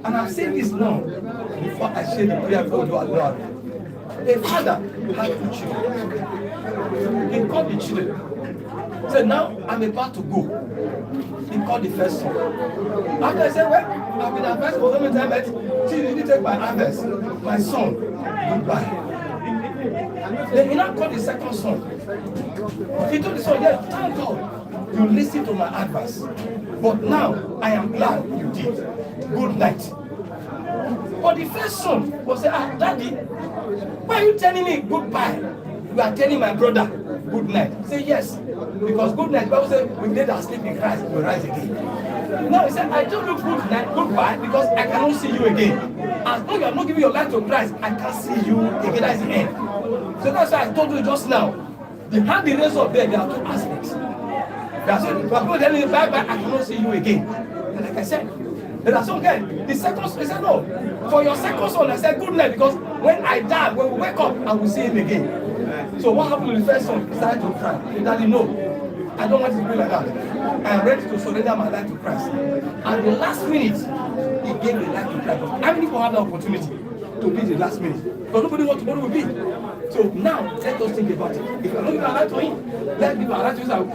And I've seen this now before I say the prayer for you alone. A father had 2 children. He called the children. Said, now I'm about to go. He called the first son. After I said, well, I've been advised for so many times, but see, you didn't take my advice. My son, goodbye. Then he now called the second son. He told the son, yes, thank God you listened to my advice. But now I am glad you did. Good night. But the first son was saying, Daddy, why are you telling me goodbye? You are telling my brother good night. Say yes. Because good night, the Bible says, we dead and sleep in Christ, we rise again. Now he said, I told you good night, goodbye, because I cannot see you again. As long as you are not giving your life to Christ, I can't see you again. That's the end. So that's why I told you just now. The hand the raise of death, there are 2 aspects. That's why people telling me, bye bye, I cannot see you again. And like I said, there are some guys, the second son, he said, no, for your second son, I said, good night, because when I die, when we wake up, I will see him again. So what happened to the first son? He started to cry. Daddy, no, I don't want to be like that. I am ready to surrender my life to Christ. And the last minute, he gave the life to Christ. How many people have the opportunity to be the last minute? Because nobody knows what tomorrow will be. So now, let us think about it. If you are not giving our life to him, let's give our life to him.